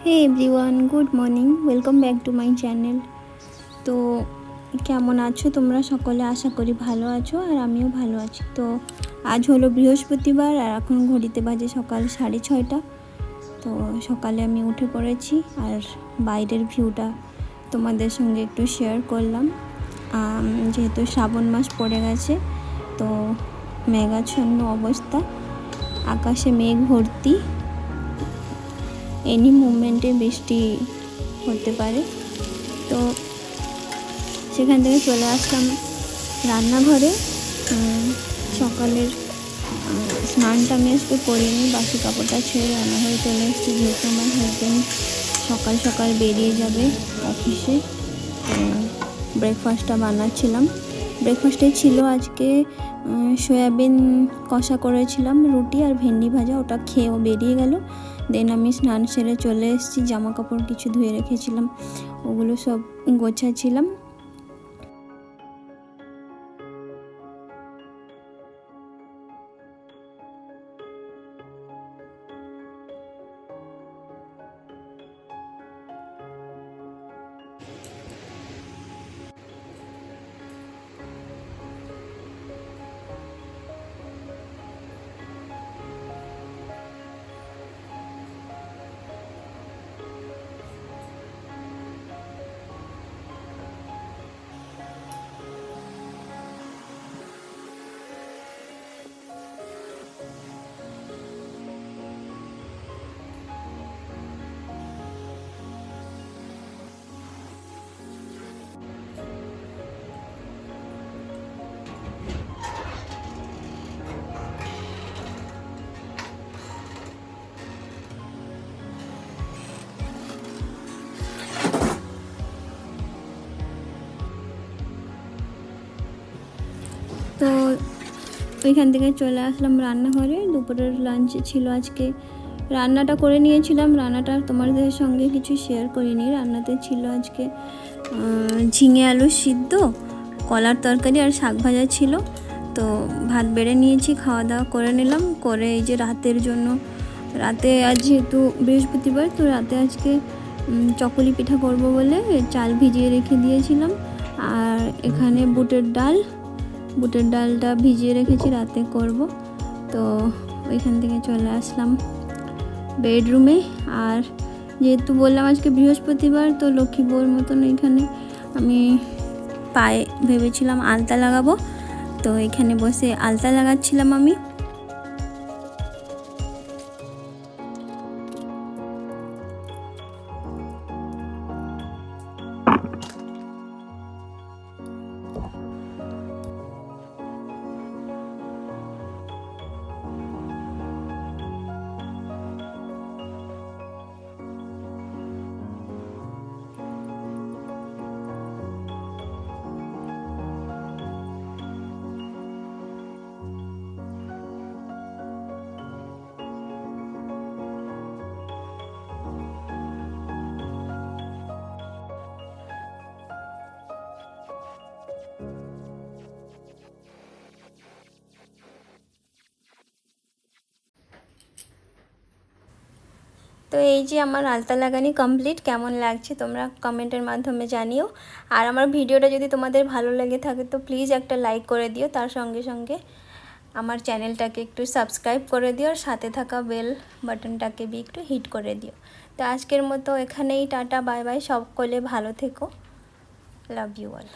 Hey everyone, good morning, welcome back to my channel. তো কেমন আছো তোমরা সকলে? আশা করি ভালো আছো, আর আমিও ভালো আছি। তো আজ হলো বৃহস্পতিবার, আর এখন ঘড়িতে বাজে সকাল 6:30। তো সকালে আমি উঠে পড়েছি, আর বাইরের ভিউটা তোমাদের সঙ্গে একটু শেয়ার করলাম। যেহেতু শ্রাবণ মাস পড়ে গেছে, তো মেঘাচ্ছন্ন অবস্থা, আকাশে মেঘ ভর্তি। এনি মুভমেন্টে বৃষ্টি হতে পারে। তো সেখান থেকে চলে আসলাম রান্নাঘরে। সকালের স্নানটা আমি আজকে করিনি, বাসি কাপড়টা ছেড়ে রান্নাঘরে চলে এসেছি, যেহেতু আমার হাজব্যান্ড সকাল সকাল বেরিয়ে যাবে অফিসে। তো ব্রেকফাস্টটা বানাচ্ছিলাম। ব্রেকফাস্টে ছিল আজকে সয়াবিন কষা করেছিলাম, রুটি আর ভেন্ডি ভাজা। ওটা খেয়েও বেরিয়ে গেল। দেন আমি স্নান সেরে চলে এসেছি, জামা কাপড় কিছু ধুয়ে রেখেছিলাম, ওগুলো সব গোছাচ্ছিলাম। তো ওইখান থেকে চলে আসলাম রান্নাঘরে। দুপুরের লাঞ্চে ছিল আজকে, রান্নাটা করে নিয়েছিলাম। রান্নাটা তোমাদের সঙ্গে কিছু শেয়ার করিনি। রান্নাতে ছিল আজকে ঝিঙে আলু সিদ্ধ, কলার তরকারি আর শাক ভাজা ছিল। তো ভাত বেড়ে নিয়েছি, খাওয়া দাওয়া করে নিলাম। করে এই যে রাতের জন্য, রাতে আজ যেহেতু বৃহস্পতিবার, তো রাতে আজকে চকুলি পিঠা করব বলে চাল ভিজিয়ে রেখে দিয়েছিলাম। আর এখানে বুটের ডালটা ভিজিয়ে রেখেছি, রাতে করব। তো ওইখান থেকে চলে আসলাম বেডরুমে। আর যেহেতু বললাম আজকে বৃহস্পতিবার, তো লক্ষ্মী বউর মতন এখানে আমি পায়ে ভেবেছিলাম আলতা লাগাবো। তো এখানে বসে আলতা লাগাচ্ছিলাম আমি। তো এই যে আমার আলতা লাগানি কমপ্লিট। কেমন লাগছে তোমরা কমেন্টের মাধ্যমে জানিও। আর আমার ভিডিওটা যদি তোমাদের ভালো লেগে থাকে, তো প্লিজ একটা লাইক করে দিও। তার সঙ্গে সঙ্গে আমার চ্যানেলটাকে একটু সাবস্ক্রাইব করে দিও, আর সাথে থাকা বেল বাটনটাকে বি একটু হিট করে দিও। তো আজকের মতো এখানেই টাটা, বাই বাই। সকলে ভালো থেকো, লাভ ইউ অল।